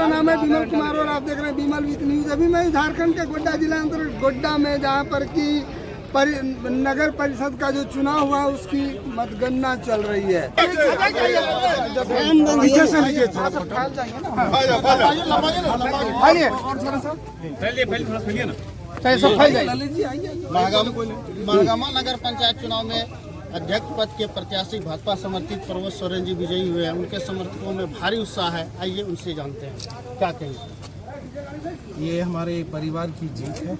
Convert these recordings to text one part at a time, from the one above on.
नाम है विमल कुमार और आप देख रहे हैं विमल विथ न्यूज। अभी मैं झारखंड के गोड्डा जिला अंतर्गत गोड्डा में जहां पर की नगर परिषद का जो चुनाव हुआ उसकी मतगणना चल रही है। महागामा नगर पंचायत चुनाव में अध्यक्ष पद के प्रत्याशी भाजपा समर्थित प्रमोद सोरेन जी विजयी हुए हैं। उनके समर्थकों में भारी उत्साह है। आइए उनसे जानते हैं क्या कहेंगे। ये हमारे परिवार की जीत है।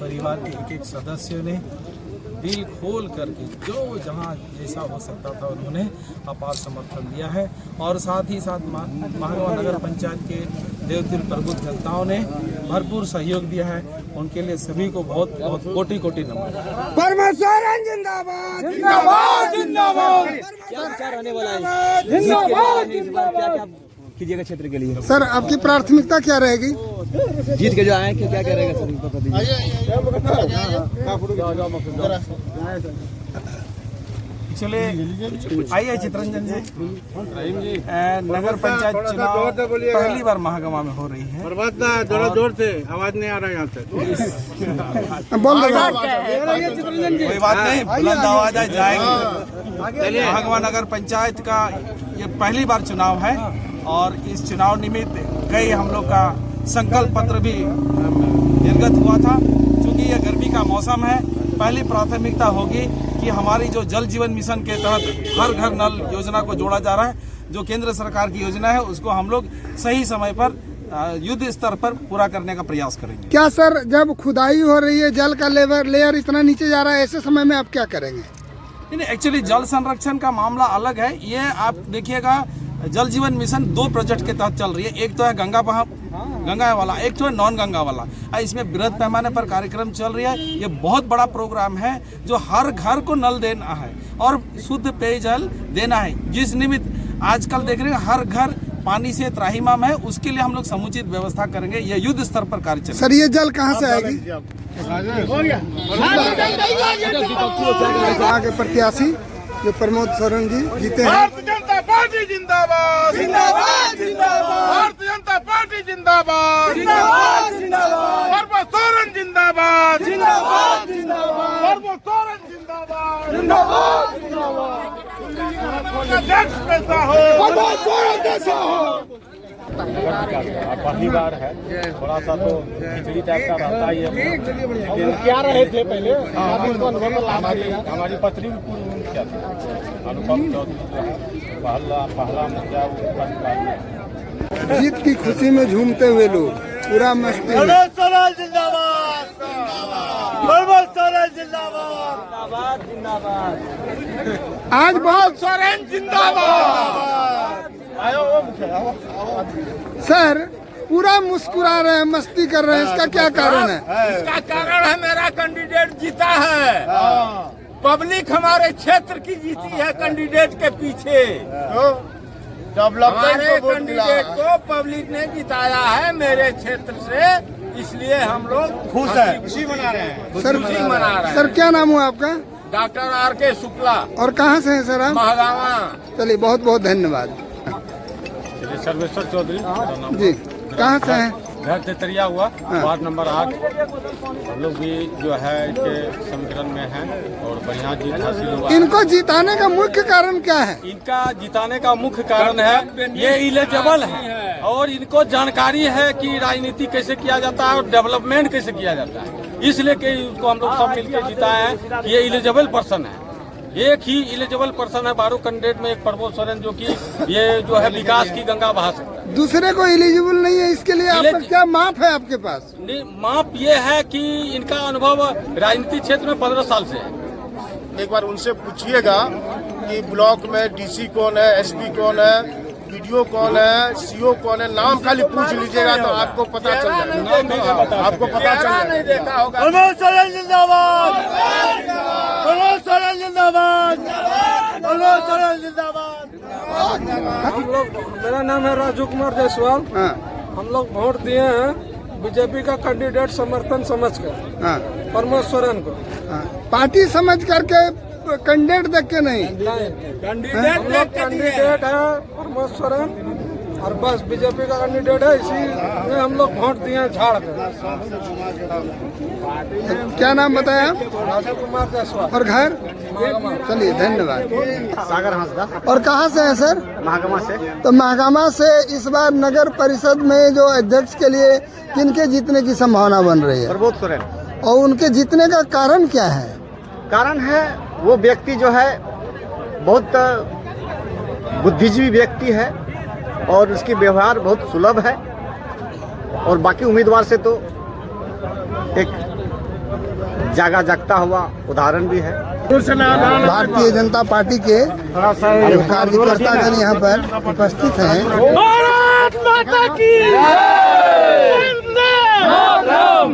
परिवार के एक एक सदस्य ने दिल खोल करके जो जहां जैसा हो सकता था उन्होंने अपार समर्थन दिया है और साथ ही साथ महागामा नगर पंचायत के देवतिल प्रबुद्ध जनताओं ने भरपूर सहयोग दिया है। उनके लिए सभी को बहुत बहुत कोटि कोटि नमन। प्रमोद सोरेन जिंदाबाद जिंदाबाद जिंदाबाद। क्या रहने वाला है क्या कीजिएगा क्षेत्र के लिए? सर आपकी प्राथमिकता क्या रहेगी? जीत के जो आए कि क्या रहेगा चलिए आइए चित्रंजन जी। नगर पंचायत चुनाव पहली बार महागामा में हो रही है। जोर से आवाज नहीं आ रहा है यहाँ से। कोई बात नहीं, बुलंद आवाज जाएगी। महागामा नगर पंचायत का ये पहली बार चुनाव है और इस चुनाव निमित्त कई हम लोग का संकल्प पत्र भी निर्गत हुआ था। क्योंकि ये गर्मी का मौसम है, पहली प्राथमिकता होगी कि हमारी जो जल जीवन मिशन के तहत हर घर नल योजना को जोड़ा जा रहा है, जो केंद्र सरकार की योजना है, उसको हम लोग सही समय पर युद्ध स्तर पर पूरा करने का प्रयास करेंगे। क्या सर जब खुदाई हो रही है, जल का लेयर इतना नीचे जा रहा है, ऐसे समय में आप क्या करेंगे? नहीं, एक्चुअली जल संरक्षण का मामला अलग है। ये आप देखिएगा जल जीवन मिशन 2 प्रोजेक्ट के तहत चल रही है। एक तो है गंगा वाला, एक तो है नॉन गंगा वाला। इसमें बृहद पैमाने पर कार्यक्रम चल रही है। ये बहुत बड़ा प्रोग्राम है जो हर घर को नल देना है और शुद्ध पेयजल देना है, जिस निमित्त आजकल देख रहे हैं हर घर पानी से त्राहिमाम है। उसके लिए हम लोग समुचित व्यवस्था करेंगे। ये युद्ध स्तर पर कार्य चलेगा। सर ये जल कहाँ से आएगी? आगे प्रत्याशी जो प्रमोद सोरेन जी जीते हैं। भारतीय जनता पार्टी जिंदाबाद जिंदाबाद जिंदाबाद। भारतीय जनता पार्टी जिंदाबाद जिंदाबाद जिंदाबाद। प्रमोद सोरेन जिंदाबाद जिंदाबाद जिंदाबाद। प्रमोद सोरेन जिंदाबाद जिंदाबाद जिंदाबाद। अध्यक्ष कैसा हो? प्रमोद सोरेन जैसा हो। पहली बार है, थोड़ा सा तो खिचड़ी टाइप का रहता ही है। क्या रहे थे पहले? हमारी पत्नी क्या थी? अनुपम चौधरी पहला मुद्दा। जीत की खुशी में झूमते हुए लोग पूरा मस्ती में। प्रमोद सोरेन जिंदाबाद प्रमोद सोरेन जिंदाबाद जिंदाबाद। आज बहुत सोरेन जिंदाबाद। सर पूरा मुस्कुरा रहे हैं, मस्ती कर रहे हैं, इसका क्या कारण है? इसका कारण है मेरा कैंडिडेट जीता है। पब्लिक हमारे क्षेत्र की जीती है कैंडिडेट के पीछे। हमारे कैंडिडेट को पब्लिक ने जिताया है मेरे क्षेत्र से, इसलिए हम लोग खुश है, खुशी मना रहे हैं। सर खुशी मना रहे हैं। सर क्या नाम हुआ आपका? Doctor R.K. शुक्ला। और कहाँ से हैं सर आप? महागामा। चलिए बहुत बहुत धन्यवाद सर्वेश्वर चौधरी जी। कहाँ से हैं? घर तेतरिया हुआ, वार्ड नंबर 8। हम लोग भी जो है इसके समीकरण में हैं और बढ़िया जीत हासिल हुआ। इनको जिताने का मुख्य कारण क्या है? इनका जिताने का मुख्य कारण है ये इलिजिबल है और इनको जानकारी है कि राजनीति कैसे किया जाता है और डेवलपमेंट कैसे किया जाता है, इसलिए कि उसको हम लोग सब मिलकर जिताए हैं। ये इलिजिबल पर्सन है, एक ही इलिजिबल पर्सन है 12 कैंडिडेट में। एक प्रमोद सोरेन जो कि ये जो है विकास की गंगा बहा सकता है, दूसरे को एलिजिबल नहीं है। इसके लिए आपका क्या माप है आपके पास? नहीं, माप ये है कि इनका अनुभव राजनीतिक क्षेत्र में 15 साल से है। एक बार उनसे पूछिएगा कि ब्लॉक में DC कौन है, SP कौन है, BDO कौन है, CO कौन है, नाम खाली पूछ लीजिएगा तो आपको पता चल जाएगा। आपको पता चल जाएगा। प्रमोद सोरेन जिंदाबाद प्रमोद सोरेन जिंदाबाद प्रमोद सोरेन जिंदाबाद। हम लोग, मेरा नाम है राजू कुमार जायसवाल। हम लोग वोट दिए हैं बीजेपी का कैंडिडेट समर्थन समझकर प्रमोद सोरेन को। पार्टी समझ करके कैंडिडेट देख के नहीं। हम लोग कैंडिडेट है प्रमोद सोरेन और बस बीजेपी का कैंडिडेट है, इसी में हम लोग वोट दिए हैं झाड़ कर। क्या नाम बताया आप? राजू कुमार जायसवाल। और घर? चलिए धन्यवाद। सागर हंसदा और कहाँ से है सर? महागमा से। तो महागामा से इस बार नगर परिषद में जो अध्यक्ष के लिए किनके जीतने की संभावना बन रही है, प्रबोध सोरेन। और उनके जीतने का कारण क्या है? कारण है वो व्यक्ति जो है बहुत बुद्धिजीवी व्यक्ति है और उसकी व्यवहार बहुत सुलभ है, और बाकी उम्मीदवार से तो एक जागा जागता हुआ उदाहरण भी है। भारतीय जनता पार्टी के कार्यकर्तागण यहाँ पर उपस्थित हैं। भारत माता की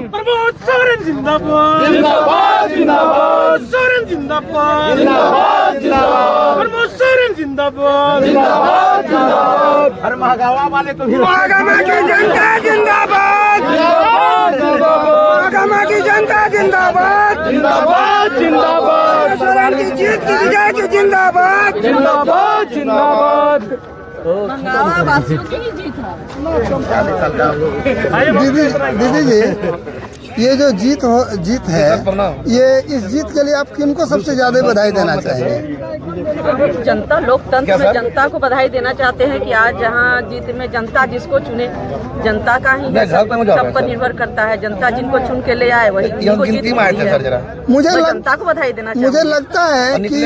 प्रबोध सोरेन जिंदाबाद, जिंदाबाद, जिंदाबाद, सोरेन जिंदाबाद, जिंदाबाद, जिंदाबाद, प्रबोध सोरेन जिंदाबाद, जिंदाबाद, जिंदाबाद, हर महागामा वाले को महागामा की जनता जिंदाबाद, जिंदाबाद, जिंदाबाद, महागामा की जनता जिंदाबाद, जिंदाबाद, जिंदाबाद, सोरेन की जीत की विजय की जिंदाबाद, जिंदाबाद, जिंदाबाद। दीदी जी, ये जो जीत है, ये इस जीत के लिए आप किनको सबसे ज्यादा बधाई देना चाहेंगे? जनता, लोकतंत्र में जनता को बधाई देना चाहते हैं कि आज जहां जीत में जनता जिसको चुने, जनता का ही सब पर निर्भर करता है। जनता जिनको चुन के ले आए वही जिनको जीत मिलती है। जनता को बधाई देना चाहिए। मुझे लगता है कि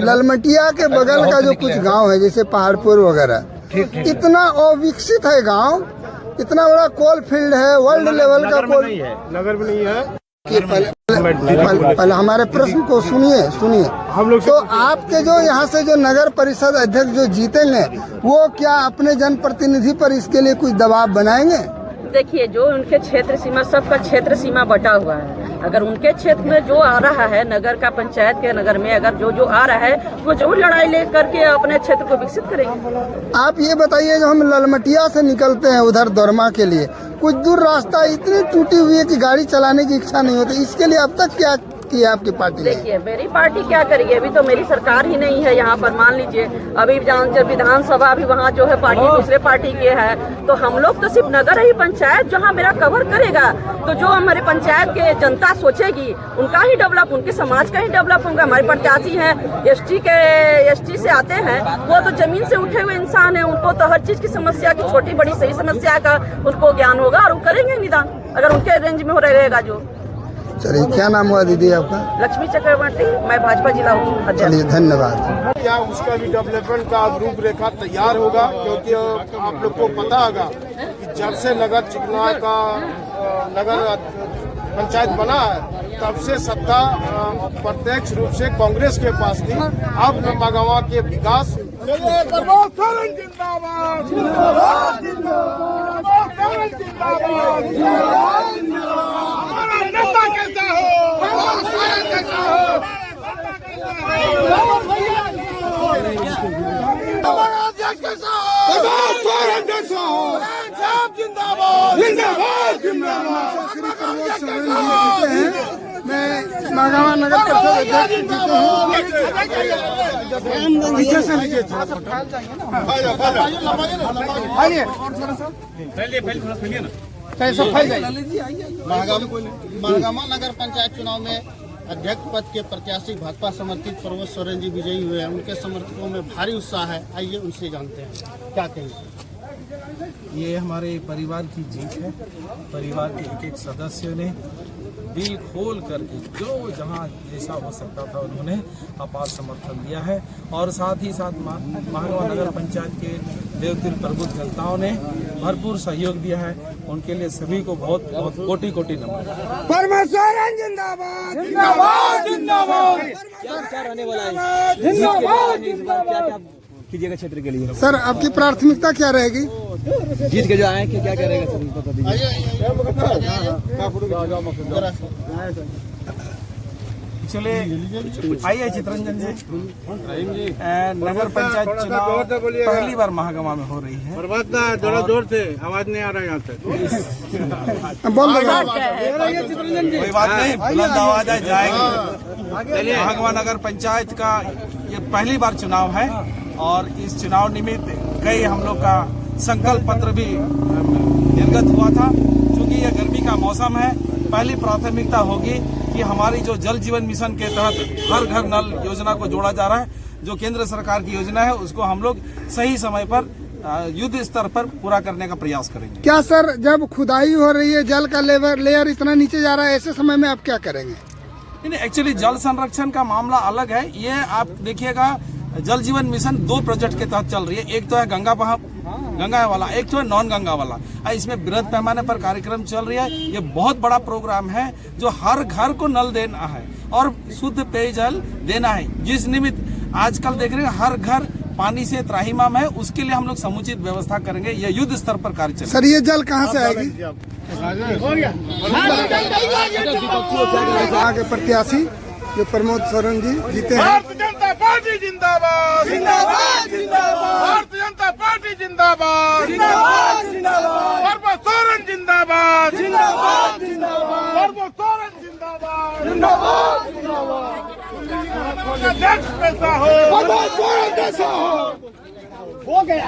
ललमटिया के बगल का जो कुछ गांव है, जैसे पहाड़पुर वगैरह, इतना अविकसित है गांव, इतना बड़ा कोल फील्ड है, वर्ल्ड लेवल का कोल नगर में नहीं है। पहले हमारे प्रश्न को सुनिए। हम लोग तो आपके जो यहाँ से जो नगर परिषद अध्यक्ष जो जीतेंगे, वो क्या अपने जनप्रतिनिधि पर इसके लिए कुछ दबाव बनाएंगे? देखिए, जो उनके क्षेत्र सीमा, सबका क्षेत्र सीमा बटा हुआ है। अगर उनके क्षेत्र में जो आ रहा है, नगर का पंचायत के नगर में अगर जो आ रहा है, वो जरूर लड़ाई ले करके अपने क्षेत्र को विकसित करेंगे। आप ये बताइए, जो हम ललमटिया से निकलते हैं उधर दौरमा के लिए, कुछ दूर रास्ता इतनी टूटी हुई है कि गाड़ी चलाने की इच्छा नहीं होती। इसके लिए अब तक क्या किया आपकी पार्टी ने? देखिए, मेरी पार्टी क्या करेगी, अभी तो मेरी सरकार ही नहीं है यहाँ पर। मान लीजिए अभी जब विधानसभा भी वहाँ जो है पार्टी दूसरे पार्टी के है, तो हम लोग तो सिर्फ नगर ही पंचायत जहाँ मेरा कवर करेगा, तो जो हमारे पंचायत के जनता सोचेगी उनका ही डेवलप, उनके समाज का ही डेवलप होगा। हमारे प्रत्याशी हैं एसटी से आते हैं, वो तो जमीन से उठे हुए इंसान है, उनको तो हर चीज की समस्या की, छोटी बड़ी सही समस्या का उनको ज्ञान होगा और वो करेंगे निदान, अगर उनके रेंज में हो रहेगा जो। चलिए, क्या नाम हुआ दीदी आपका? लक्ष्मी चक्रवर्ती, मैं भाजपा जिला अध्यक्ष। चलिए, धन्यवाद। क्या उसका भी डेवलपमेंट का रूपरेखा तैयार होगा? क्योंकि आप लोग को पता होगा कि जब से नगर चिकना का नगर पंचायत बना है, तब से सत्ता प्रत्यक्ष रूप से कांग्रेस के पास थी। अब महागामा के विकास प्रबोध सोरेन जिंदाबाद, जिंदाबाद, जिंदाबाद, जिंदाबाद, हमारा नेता कैसा हो, प्रबोध सोरेन कैसा हो, हमारा अध्यक्ष कैसा हो, प्रबोध सोरेन जैसा हो, जिंदाबाद, जिंदाबाद, जिंदाबाद। मैं महागामा नगर परिषद अध्यक्ष जीते हूँ। पीछे से लीजिए, महागामा नगर पंचायत चुनाव में अध्यक्ष पद के प्रत्याशी भाजपा समर्थित प्रबोध सोरेन जी विजयी हुए हैं। उनके समर्थकों में भारी उत्साह है। आइए उनसे जानते हैं क्या कहेंगे। ये हमारे परिवार की जीत है। परिवार के एक सदस्य ने दिल खोल करके जो जहां जैसा हो सकता था उन्होंने अपार समर्थन दिया है, और साथ ही साथ महागामा नगर पंचायत के देवतिल प्रबुद्ध जनताओं ने भरपूर सहयोग दिया है। उनके लिए सभी को बहुत बहुत कोटि कोटि नमन। प्रबोध सोरेन जिंदाबाद, जिंदाबाद, जिंदाबाद, क्या रहने वाला है, क्या कीजिएगा क्षेत्र के लिए? सर, आपकी प्राथमिकता क्या रहेगी? जीत के जो आए कि क्या करेगा सर, बता दीजिए। चलिए, आइए चित्रंजन जी। नगर पंचायत चुनाव पहली बार महागामा में हो रही है। थोड़ा जोर से, आवाज नहीं आ रहा यहाँ से। बोल दो। कोई बात नहीं, बुलंद आवाज जाएगी। महागामा नगर पंचायत का ये पहली बार चुनाव है, और इस चुनाव निमित्त कई हम लोग का संकल्प पत्र भी निर्गत हुआ था। क्योंकि यह गर्मी का मौसम है, पहली प्राथमिकता होगी कि हमारी जो जल जीवन मिशन के तहत हर घर नल योजना को जोड़ा जा रहा है, जो केंद्र सरकार की योजना है, उसको हम लोग सही समय पर युद्ध स्तर पर पूरा करने का प्रयास करेंगे। क्या सर, जब खुदाई हो रही है, जल का लेयर इतना नीचे जा रहा है, ऐसे समय में आप क्या करेंगे? एक्चुअली जल संरक्षण का मामला अलग है। ये आप देखिएगा, जल जीवन मिशन 2 प्रोजेक्ट के तहत चल रही है। एक तो है गंगा वाला, एक तो है नॉन गंगा वाला। इसमें बृहद पैमाने पर कार्यक्रम चल रही है। ये बहुत बड़ा प्रोग्राम है जो हर घर को नल देना है और शुद्ध पेयजल देना है। जिस निमित्त आजकल देख रहे हैं हर घर पानी से त्राहिमाम है, उसके लिए हम लोग समुचित व्यवस्था करेंगे। यह युद्ध स्तर पर कार्य चलेगा। सर, ये जल कहाँ से आएगी? यहाँ के प्रत्याशी जो प्रमोद सोरेन जी जीते हैं। भारतीय जनता पार्टी जिंदाबाद, जिंदाबाद, जिंदाबाद। भारतीय जनता पार्टी जिंदाबाद, जिंदाबाद, जिंदाबाद। प्रमोद सोरेन जिंदाबाद, जिंदाबाद, जिंदाबाद। प्रमोद सोरेन जिंदाबाद, जिंदाबाद, जिंदाबाद। देश कैसा हो, प्रमोद सोरेन जैसा हो गया।